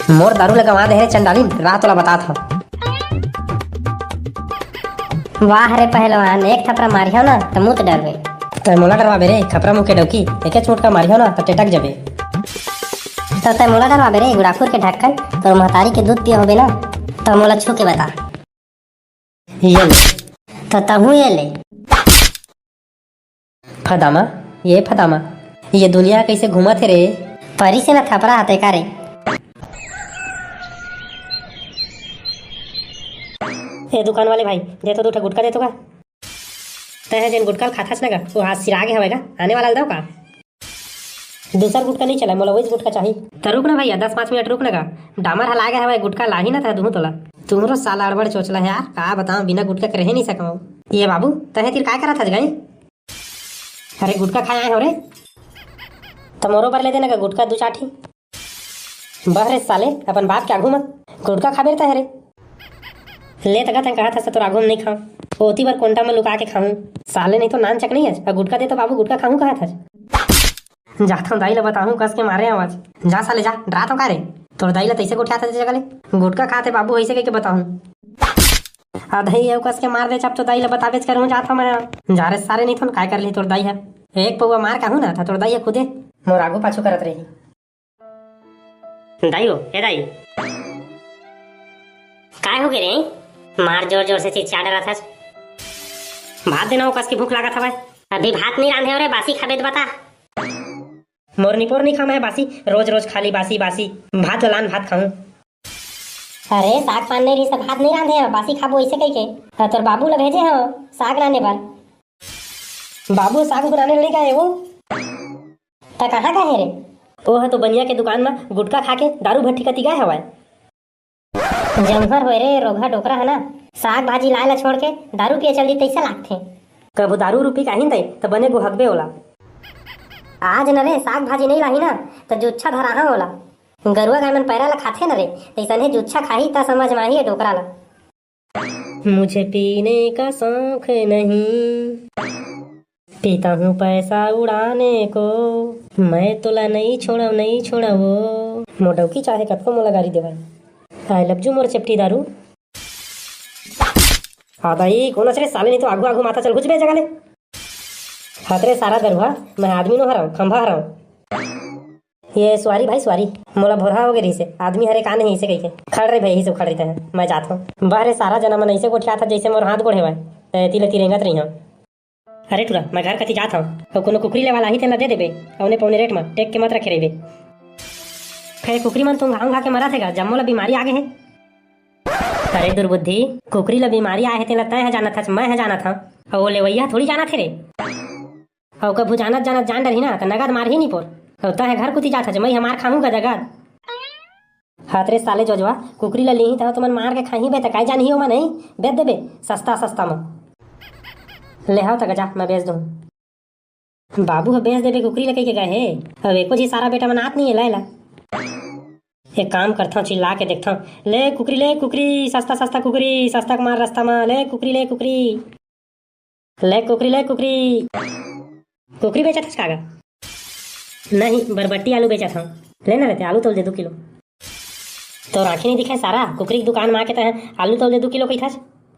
मोर दारू लगवा दे रे चंडालीन, रात वाला बता था। वाह रे पहलवान, एक थपरा मारियो ना तो मुँह डर गई। तय मोला डरवा बे रे, खपरा मुँह के डौकी एके चोट का मारियो ना तो टेटक जबे। तो तय मोला डरवा बे रे गुड़ाखुर के ढक्कन, तो महतारी के दूध पियो होबे ना, तो मोला छू के बता। ये ले तो तहू ये ले। फदामा, ये फदामा, ये दुनिया कैसे घूमत है रे। परी से ना थपरा आते का रे। ए दुकान वाले भाई, दे तो दूठा गुटका दे तो का। तय जेन गुटका खाथास ना का वो हाथ सिरागे हवेगा, आने वाला दो का। दूसरा गुटका नहीं चला, मोला वही गुटका चाहिए। तो रुक ना भैया, 10-5 मिनट रुक लगा। डामर हला गया हवा, गुटका लाही ना था दूँ तोला। तुम्हारो साला अड़बड़ चोचला है यार, का बताऊं बिना गुटका के रह नहीं सकूं। ये बाबू तहे तीर काय करा था गई। अरे गुटका खाए आए हो रे, तो मोरो पर ले देना का गुटका दू चाठी। बहरे साले अपन बाप के आगू मत गुटका खा बेरता है रे। ले तक कहा था तो आगू में नहीं खाऊं, ओती बार कोंटा में लुका के खाऊं। साले नहीं तो नान चक नहीं है, गुटका दे तो बाबू गुटका खाऊं कहा था। जाता हूँ दाई ला बताऊं कस के मारे आवाज। जा साले जा, डरा तो का रे। तोर दाई ला तैसे उठा था जगह ले गुटका खाते बाबू ऐसे के बताऊं। आधई है कस के मार दे, चप तो दाई ला बतावेच करूं। जाता मैं जा रे सारे नहीं तो काय कर ली तोर दाई है। एक पौवा मार कहूं ना था तोर दाई है खुदे मोर आगू पाछू करत रही। दाई हो ए दाई, काय हो गए रे? मार जोर जोर से चिल्ला रहा था। भात देना हो कस की भूख लगा था भाई। अभी भात नहीं रांधे हो रे, बासी खाबे तो बता। मोर निपोर नहीं खा मैं बासी, रोज रोज खाली बासी बासी भात लान भात खाऊं। अरे साग पान नहीं रही सब भात नहीं रांधे हो, बासी खाबो ऐसे कह के। तोर बाबू ला भेजे हो साग रांधे पर। बाबू साग बनाने नहीं गए वो, तो कहाँ गए रे? वो है तो बनिया के दुकान में गुटखा खा के दारू भट्टी कती गए हवा। जमहर हो रे, रोगा डोकरा है ना, साग भाजी लाए ला छोड़ के दारू पिए चल दी तैसा लागथे। कबू दारू रूपी काहिन दे तो बने गो हकबे होला। आज न रे साग भाजी नहीं लाही ना तो जुच्छा धराहा होला। गरुआ गाय मन पैरा ला खाथे न रे, तैसन है जुच्छा खाही ता समझ माही डोकरा ला। मुझे पीने का शौक नहीं, पीता हूँ पैसा उड़ाने को, मैं तोला नहीं छोड़ा नहीं छोड़ा वो। मोडौकी चाहे कतको मोला गाड़ी देवा। आई लव यू मोर चेप्टी दारू। हाँ भाई कौन रे साले नहीं तो आगू आगू माथा चल कुछ बे जगह ले। हाथरे सारा दरुआ मैं आदमी नो हराऊं, खंभा हराऊं। ये सवारी भाई सवारी मोला भोरा हो गई से आदमी हरे का नहीं ऐसे कह के खड़ रहे भाई, सब खड़ रही है। मैं जाता हूँ बाहर सारा जना मन ऐसे गोठिया था जैसे मोर हाथ गोड़े हुआ तिले तिरेंगत रही हूँ। अरे टूरा मैं घर कति जाता हूँ, और कोनो कुकरी ले वाला ही तेना दे देबे औने पौने रेट में टेक के मत रखे रहे। फिर कुकरी मन तुम घाव खा के मरा थेगा, जम्मो ला बीमारी आगे है। अरे दुर्बुद्धि, कुकरी ला बीमारी आए है तेना तय है जाना था, मैं है जाना था, और वो लेवैया थोड़ी जाना थे रे। और कभू जानत जानत जान डरही ना तो नगद मार ही नहीं पोर, और तय घर कुती जाता मैं हमार खाऊंगा जगद। हाथरे साले जोजवा कुकरी ला ली तो तुमन मार के खाही बे, काय जान ही हो नहीं बेच देबे सस्ता सस्ता में। ले आओ तक जा मैं बेच दूँ। बाबू है बेच देबे कुकरी लकई के गए हे, अब एको जी सारा बेटा मनात नहीं है लायला। एक काम करता हूँ चिल्ला के देखता हूँ, ले कुकरी सस्ता सस्ता कुकरी, सस्ता मार रास्ता में ले कुकरी ले कुकरी कुकरी बेचा था कागा? नहीं बरबट्टी आलू बेचा था। लेना रहते आलू तोल दे 2 किलो। तो आँखें नहीं दिखाए सारा कुकरी की दुकान में आके तय आलू तोल दे 2 किलो कही था।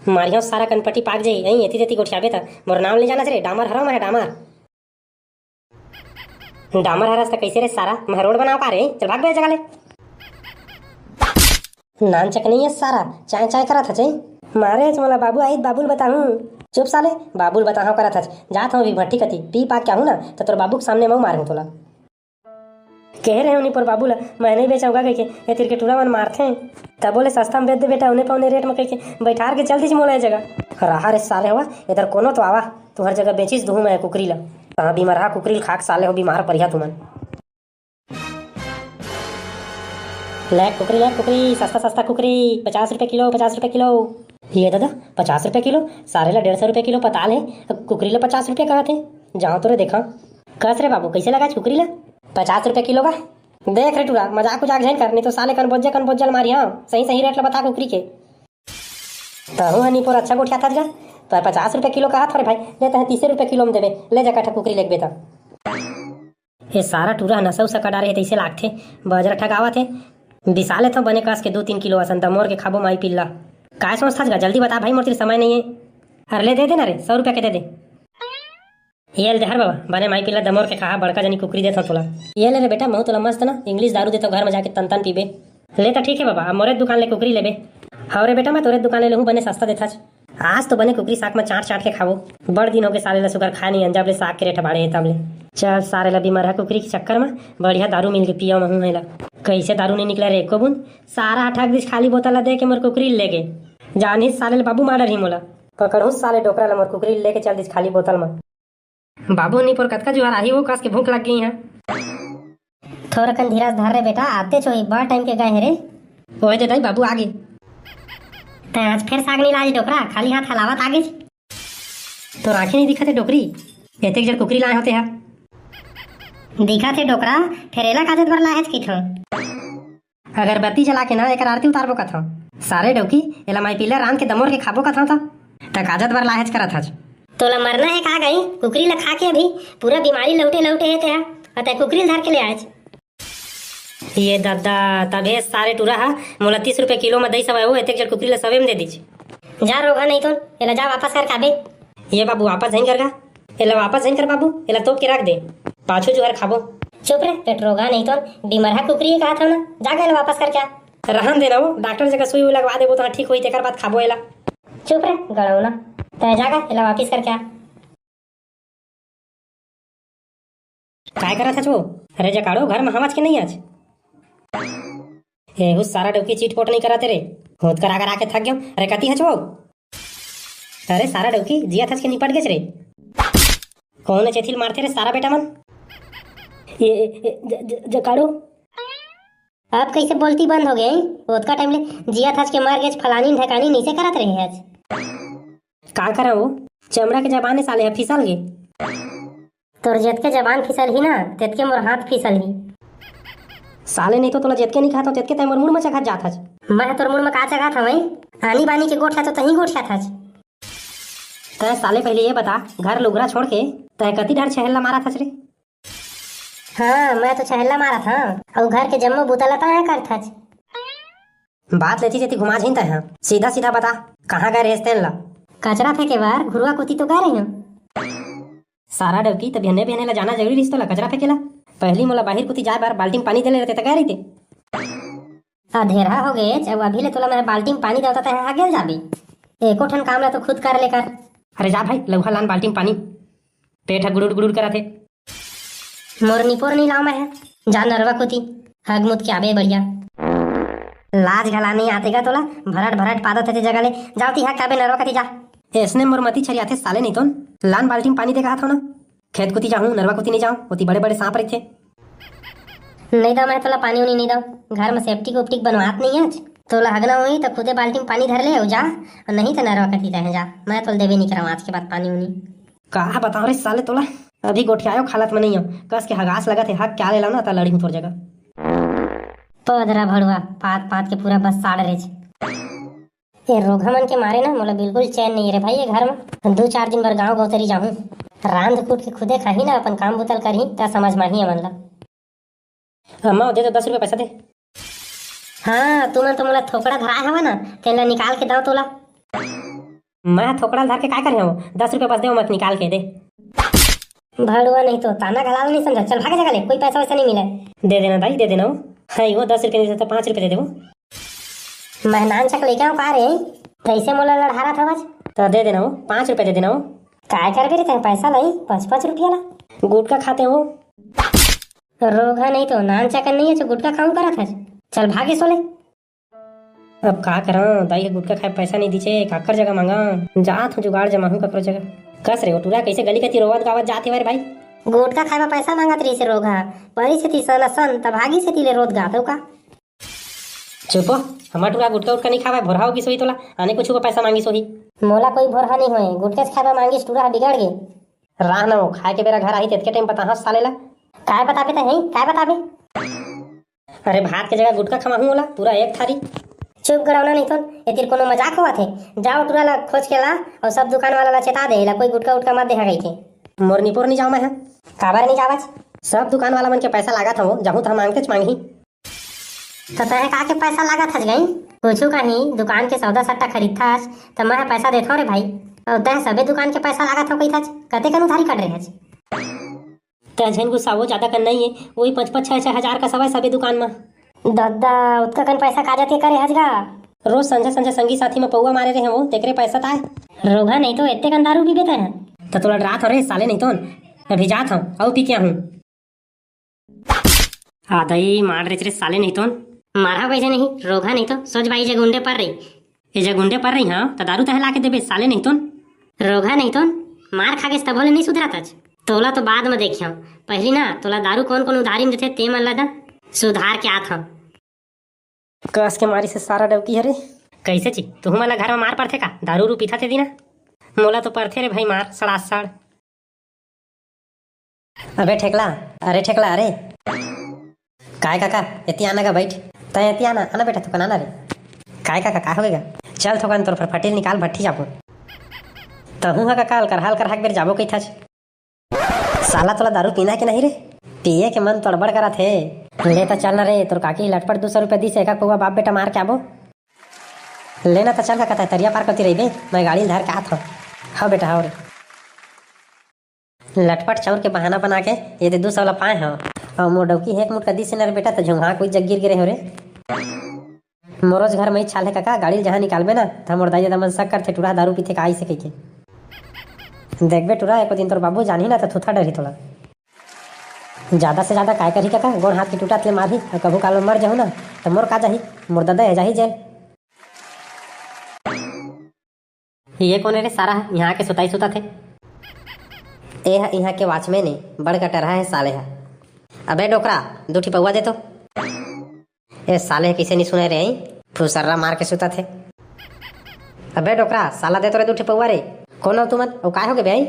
मारियो सारा कनपट्टी पाक जाई यही एती तेती गोठियाबे था। मोर नाम ले जाना रे डामर हरा मैं डामर हरस त कैसे रे सारा मैं रोड बनाओ का रे, चल भाग बे जगह ले। नान चक नहीं है सारा चाय चाय करा था मारे मोला बाबू आई बाबुल बताऊं। चुप साले बाबुल बताओ करा था जात हूँ भट्टी कती पी पाक क्या हूँ ना तो तोर बाबू के सामने मैं मारूं तोला। कह रहे उन्हीं पर बाबू ला मैं नहीं बेचाऊंगा कह के ये तिरके टूरा मन मारते तब बोले सस्ता में बेच दे बेटा उन्हें पौने रेट में कह के बैठार के चल दी मोला जगह। रहा रे साले हुआ इधर कोनो तो आवा तू हर जगह बेचिस दूँ मैं कुकरी ला। कहाँ बीमार रहा कुकरी खाक साले हो बीमार परिया तुमन। ले कुकरी सस्ता सस्ता कुकरी 50 रुपये किलो 50 रुपये किलो। ये दादा 50 रुपये किलो, सारे ला 150 रुपये किलो पताल है, कुकरी ला 50 रुपये कहा थे। जाओ तो रे देखा कस रे बाबू कैसे लगा कुकरी ला 50 रुपये किलो का। देख रे टूरा मजाक उजाक झन कर नहीं तो साले कन बोझल मारी। हाँ सही रेट ला बता कुकरी के। तहु हनी पर अच्छा गोठिया था जा पर 50 रुपये किलो कहा था भाई, लेते हैं 30 रुपये किलो में देवे ले जा कट्ठा कुकरी लेके बेता। ये सारा टूरा नशा उसा कटा रहे तैसे लागते बजरा ठगावा थे बिसाले तो बने कस के 2-3 किलो असन दमोर के खाबो माई पिल्ला। काय सोचथस गा, जल्दी बता भाई, मोर तेरे समय नहीं है। अरे ले दे दे ना रे, 100 रुपया के दे दे। ये ले हर बाबा, बने माई पिल्ला दमोर के खा, बड़का जनी कुकरी देता तोला। ये ले रे बेटा, महू तोला मस्त ना इंग्लिश दारू देता घर में जाके तन तन पीबे। ले तो ठीक है बाबा, अब मोरे दुकान ले कुकरी लेबे। हाँ रे बेटा, मैं तोरे दुकान ले लूँ, बने सस्ता देता। आज तो बने कुकरी साग में चाट चाट के खावो। बड़ दिन हो गए साले ला सुगर खाए नहीं, अंजाब ले साग के रेट बाड़े है तब ले। चल सारे ला बीमार है कुकरी के चक्कर में, बढ़िया दारू मिल के पिया महू है ला। कैसे दारू नहीं निकला रे एको बूंद, सारा अठाक दिस खाली बोतल ला दे के मोर कुकरी ले गे। जानी साले ले बाबू माडर ही मोला, पकड़ू साले डोकरा ला मोर कुकरी लेके चल दिस खाली बोतल में। बाबू नहीं पर कतका जुआर आही वो कस के भूख लग गई है। थोड़ा कन धीरज धर रे बेटा, आते छो बड़ टाइम के गए है रे। ओए दे दाई बाबू आगे। ते आज फिर साग नहीं लाज डोकरा, खाली हाथ हलावत आगे। तो आंखें नहीं दिखते डोकरी, एते जड़ कुकरी लाए होते हैं। दिखा थे डोकरा, फिर एला काजत बर लाहेज की थो। अगरबत्ती जला के ना एक आरती उतारबो कथो। सारे डोकी एला माई पिल्ला राम के दमोर के खाबो कथो त काजत बर लाहेज करत हज। तोला मरना है का गई, कुकरी ला खा के अभी पूरा बीमारी लौटे लौटे है ते, अतः कुकरी धर के ले आज। ये दादा तबे सारे टूरा हा मोला 30 रुपए किलो में दई सवाए हो, एते जड़ कुकरी ला सवे में दे दीज। जा रोगा नहीं तो एला जा वापस कर काबे। ये बाबू वापस नहीं करगा, एला वापस नहीं कर बाबू, एला तोप के रख दे, पाछू जुहर खाबो। चुप रे, पेट रोगा नहीं तो बीमार है कुकरी कहा था ना, जाके एला वापस कर क्या। रहन देना वो, डॉक्टर जगह सुई लगवा देबो तो ठीक होई, तेकर बाद खाबो एला। चुप रे गड़ौना, तय जागा एला वापस कर क्या। काय करत हच वो? अरे जकाड़ो घर में हमाज के नहीं आज। ए हुस सारा डौकी चीट पोट नहीं कराते रे, होत करा करा के थक गयो। अरे कती हच वो? अरे सारा डौकी जिया थच के निपट गेछ रे। कौन चेथिल मारते रे सारा बेटा मन? ये जकाड़ो अब कैसे बोलती बंद हो गई? होत का टाइम ले जिया थच के मार गेछ, फलानी ढकानी नीचे करत रहे आज। का करा वो? चमड़ा के जबाने साले है फिसल गे। तोर जेत के जबान फिसल ही ना, तेत के मोर हाथ फिसल ही। साले नहीं तो तोला जेत के नहीं खाता, तेत के तय मोर मुंह में चखत जात हज। मैं तोर मुंह में का चखा था वही, आनी बानी के गोठ तो तही गोठ था। तय साले पहले ये बता, घर लुगरा छोड़ के तय कती ढार छहल्ला मारा थच रे? हाँ मैं तो छहल्ला मारा था, और घर के जम्मो बूता लता है कर था। बात लेती जेती घुमा झिनता है, सीधा सीधा बता कहाँ गए रेस तेल ला? कचरा फेंके बार घुरुआ कुती तो गा रही हूँ। सारा डबकी तब बहने बहने ला जाना जरूरी रिश्तो ला कचरा फेंकेला। पहली मोला बाहर कुती जाए बार बाल्टी में पानी देले रहते त गए रही अधेरा हो गए, जब अभी ले तोला मेरे बाल्टी में पानी देता है गेल जाबी। एको ठन काम ला तो खुद कर लेकर। अरे जा भाई लौहा लान बाल्टी में पानी, पेट है गुड़ुड़ गुड़ुड़ करा थे। मोर निपोर नहीं लाओ मैं है, जा नरवा कुती हग मुत के आबे बढ़िया। लाज घला नहीं आतेगा तोला, भरट भरट पादत है जगह ले, जाओ ती हग काबे नरवा कती जा। ऐसने मोर मती छरी आथे साले नहीं तो लान बाल्टी में पानी दे कहा था ना। खेत कुती जाऊँ, नरवा कुती नहीं जाऊँ, होती बड़े बड़े सांप रखे। नहीं दो मैं तोला पानी उनी नहीं दो, घर में सेफ्टी को उपटिक बनवात नहीं आज। तोला हगना हुई तो खुदे बाल्टी में पानी धर ले और जा, और नहीं तो नरवा कती रहे जा। मैं तोल देवे नहीं कराऊँ आज के बाद पानी उनी। कहा बताओ रे साले तोला, अभी गोठियायो खालत में नहीं हो, कस के हगास लगा थे, हक क्या ले लाओ ना तो लड़ी हूँ तोर जगह। पधरा भड़ुआ पात पात के पूरा बस साड़ रहे। ये रोगा मन के मारे ना मोला बिल्कुल चैन नहीं रे भाई, ये घर में 2-4 दिन बर गाँव गौतरी जाऊँ, रांध कूट के खुदे खाही ना, अपन काम बुतल करही ता समझ माही मन ला। अम्मा दे दो 10 रुपये पैसा दे। हाँ तुमन तो मोला थोकड़ा धराए हवा ना, तेला निकाल के दाओ तोला। मैं थोकड़ा धर के काय करे हो? 10 रुपये बस दे, मत निकाल के दे। भड़ुआ नहीं तो ताना घलाल नहीं समझा, चल भागे जगह ले, कोई पैसा वैसा नहीं मिले। दे देना दाई, दे देना वो। हाँ वो 10 रुपये नहीं तो 5 रुपये दे दे वो। मैं नान चक लेके आऊँ का रे, कैसे मोला लड़ारा था बस। तो दे देना वो, 5 रुपये दे देना वो। काय कर रे पैसा लाई 5-5 रुपया ला। गुटका खाते हो? रोगा नहीं तो नान चकन नहीं है जो गुटका खाऊं करा था। चल भागे सोले। अब का करा दाई, गुटका खाए पैसा नहीं दीचे, काकर जगह मांगा जात हूँ, जुगाड़ जमा हूँ ककरो जगह। कस रे टूरा कैसे गली कती रोवत गावत जाते वारे भाई। गुटका खाए पैसा मांगत रही से रोगा, परी से थी सन सन तब भागी से तीले रोद गात का। चुपो, हमार टूरा गुटका उटका नहीं खावा, भोरा होगी सोई तोला, आने कुछ को पैसा मांगी सोही। मोला कोई भोरहा नहीं होए, गुटके से खावा मांगी टूरा बिगड़ गे। राह ना हो खाए के बेरा घर आई तेत के टाइम पता हंस साले ला। काय बताबे तो है, काय बताबे? अरे भात के जगह गुटका खमा हूँ पूरा एक थारी। चुप गड़ौना नहीं तो ये तेरे कोनो मजाक हुआ थे। जाओ टूरा ला खोज के ला और सब दुकान वाला ला चेता दे ला, कोई गुटका उटका मत देखा गई थे। मोर निपोर नहीं जाऊँ मैं है, काबर नहीं जावच? सब दुकान वाला मन के पैसा लगा था वो, जाऊँ तो मांगते मांगी। तो तहे का के पैसा लागत हज गई कुछ कहीं दुकान के सौदा सट्टा खरीदता हज तो मैं पैसा देता रे भाई और तहे सबे दुकान के पैसा लागत हो कही था कते कन उधारी कर रहे हज ते झन गुस्सावो ज्यादा कर नहीं है, वही 5-5 6 6 हजार का सवाई सबे दुकान में। दादा उतना कन पैसा का जाते करे हज गा रोज संझे संझे संगी साथी में पौवा मारे रहे वो तेकरे पैसा ताए। रोगा नहीं तो इतने कन दारू पी बेते हैं तो तोला रात हो रे साले नहीं तो अभी जात हूँ और पी क्या हूँ आदई मार रे साले नहीं तो मारा वैसे नहीं रोगा नहीं तो सोच भाई जे गुंडे पर रही ये जब गुंडे पड़ रही हाँ तो दारू तह ला के देबे साले नहीं तो रोगा नहीं तो मार खा के तब बोले नहीं सुधरा था तोला तो बाद में देखियो पहली ना तोला दारू कौन कौन उधारी में देते ते मन लगा सुधार के आत हम कस के मारी से सारा डबकी है रे। कैसे ची तू मला घर में मार पड़थे का दारू रू पीथा थे दीना मोला तो पड़थे रे भाई मार सड़ासड़। अबे ठेकला अरे काय काका एती आना का बैठ तय एती आना आना बेटा थोकन आना रे काय काका का होगा चल थोकन तोर पर फटेल निकाल भट्टी जाबो तहू हा काका करहाल करहाक बेर जाबो कही था साला तोला दारू पीना के नहीं रे पिए के मन तड़बड़ करा थे ले तो चलना रे तोर काकी लटपट 200 रुपया दी से एक पौवा बाप बेटा मार के आबो लेना तो चल का कहता तरिया पार करती रही बे मैं गाड़ी धर के आत हूँ। हाँ बेटा हाँ रे लटपट चौर के बहाना बना के ये 200 वाला पाए हो और मोर डौकी एक मुठ का दी से न रे बेटा तो झुंघा कोई जग गिर गिरे हो रे मोरोज घर में छाले काका गाड़ी जहाँ निकालबे ना तो मोर दाई मन शक करते टूरा दारू पीते का आई से कही देखबे टूरा एक दिन तोर बाबू जानी ना तो थूथा डरी तोला ज्यादा से ज्यादा काय करी काका गोड़ हाथ की टूटा ले मारी और कभू काल में मर जाऊ ना तो मोर का जाही मोर दादा है जाही जेल। ये कौन है रे सारा यहाँ के सुताई सुता थे ए यहाँ के वॉचमैन है बड़ कटरा है साले है। अबे डोकरा 2 पौवा दे तो ए साले किसे नहीं सुने रे फुसर्रा मार के सुता थे। अबे डोकरा साला दे तो रे 2 पौवा रे कौन हो तुम और काय हो गए भाई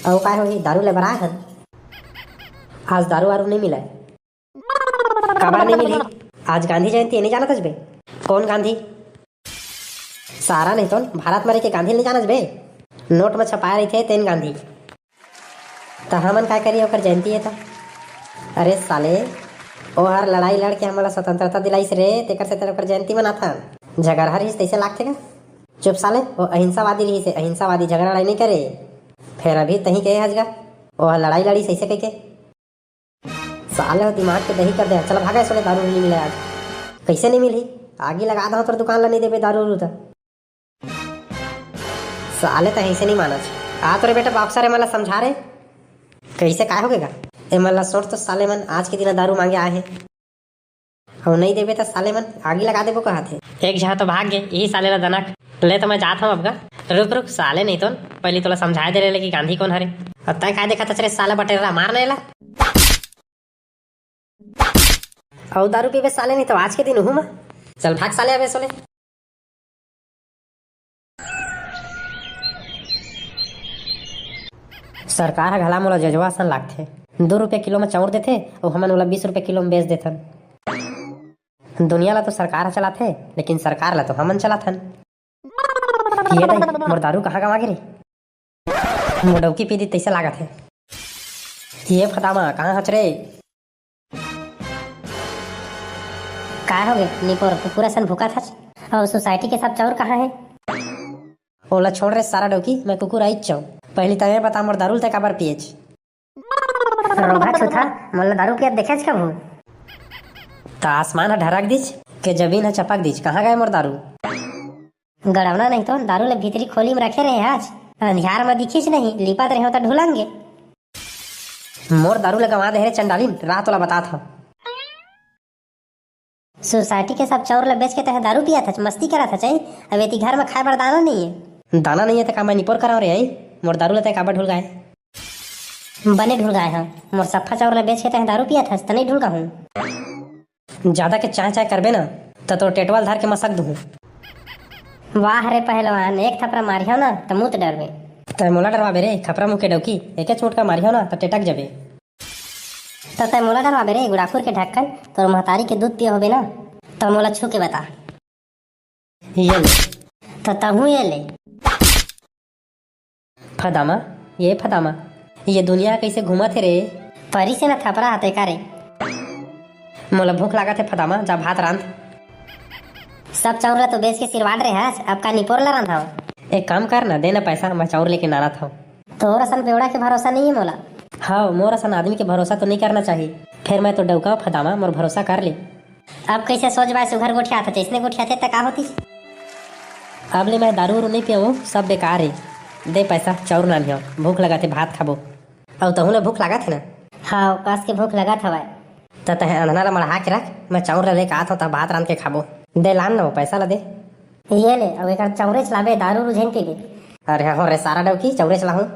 और काय होगी दारू ले बरा है आज दारू वारू नहीं मिला है कबार नहीं मिली आज गांधी जयंती नहीं जाना तजबे कौन गांधी सारा नहीं तो भारत मारे के गांधी नहीं जानस बे नोट में छपाया रही थे तेन गांधी तो हमन काय करिए ओकर जयंती है था। अरे साले ओ हर लड़ाई लड़ के हमारा स्वतंत्रता दिलाइस रे तेकर से तेरे ओकर जयंती मनाथा झगड़ा रही तैसे लागते का चुप साले वो अहिंसावादी रही से अहिंसावादी झगड़ा लड़ाई नहीं करे फिर अभी तही के हजगा ओ लड़ाई लड़ी सही से कह के साले दिमाग के दही कर दे चल भागा सोले दारू नहीं मिले आज कैसे नहीं मिली आगे लगा दो तो दुकान ला नहीं देबे दारू रू साले तो ऐसे नहीं माना आ तो रे बेटा बाप सारे मला समझा रहे कैसे काय होगा ए मला सोच तो साले मन आज के दिन दारू मांगे आए हैं और नहीं देबे तो साले मन आगे लगा देबो कहा थे एक जहाँ तो भाग गए यही साले ला दनक ले तो मैं जाता हूँ अब रुक रुक साले नहीं तो पहले तोला समझाए दे रहे कि गांधी कौन हरे अब तय काय देखा था चले साले बटेरा मार नहीं ला और दारू पीबे साले नहीं तो आज के दिन हूँ मैं चल भाग साले अबे सोले। सरकार घला मोला जजवा सन लागथे 2 रुपये किलो में चाउर देथे और हमन ओला 20 रुपये किलो में बेच देथन। दुनिया ला तो सरकार चलाथे लेकिन सरकार ला तो हमन चलाथन। ये दई मोर दारू कहाँ गवा गिरी मोर डौकी पी दी तैसे लागत है ये फटामा कहाँ हच रे काय हो गए निपोर पूरा सन भूखा था और सोसाइटी के सब चौर कहाँ है ओला छोड़ रे सारा डौकी मैं कुकुर आई चाऊ पहली तय बता मोर दारू ते काबर पिएच रोगा छुथा मोला दारू पियत देखेच कब ता आसमान ह ढरक दीच के जमीन ह चपक दीच कहाँ गए मोर दारू गड़वना नहीं तो दारू ले भीतरी खोली में रखे रहे आज अंधियार में दिखीच नहीं लिपत रहे तो ढूलेंगे मोर दारू ले गवा दे रे चंडालीन रात वाला बता था सोसाइटी के सब चौर ले बेच के तह दारू पिया था मस्ती करा था चाहिए अब इतनी घर में खाए बर दाना नहीं है दाना नहीं है तो का मैं निपोर कराओ रे आई मोर दारू लेते काबर ढुल गए बने ढुल गए हैं मोर सफा चाउर ले बेच के तह दारू पिया था तो नहीं ढुल गया हूँ ज्यादा के चाय चाय करबे ना तो टेटवाल धार के मसक दूँ वाह रे पहलवान एक थपरा मारियो ना तो मुँह डरबे तय मोला डरवाबे रे खपरा मुँह के डौकी एक चोट का मारियो ना तो टेटक जबे तो तय मोला डरवाबे रे गुड़ाखुर के ढक्कन तो महतारी के दूध पिए होबे ना तो मोला छू के बता ये ले तो तहू ये ले फदामा ये दुनिया कैसे घूमा थे रे परी से ना थपरा हते का रे मोला भूख लागत है फदामा जा भात रांध। सब चाउर ला तो बेच के सिरवाड रहे हस, अब का निपोर ला रंधाओ। एक काम कर ना, देना पैसा, मैं चाउर लेके नारा था। तोर असन बेवड़ा के भरोसा नहीं है मोला। हाँ, मोर असन आदमी के भरोसा तो नहीं करना चाहिए। फिर मैं तो डौका फदामा, मोर भरोसा कर ली। अब कैसे सोच बाय सुघर गोठिया था, जैसने गोठिया थे तक का होती। अब ले मैं दारू नहीं पियो, सब बेकार है। दे पैसा, चाउर ना लियो, भूख लगा थे भात खाबो। और तहु भूख लगा थे ना। हाँ, कस के भूख लगा था भाई। तो तह अंधना ला मढ़ा के रख, मैं चाउर ला लेके आता हूँ, भात रांध के खाबो। दे लान ना, वो पैसा ला दे। ये ले, अब एक चाउरे चलाबे, दारू रुझेन पीबे। अरे हो रे सारा डौकी, चाउरे चलाहूँ।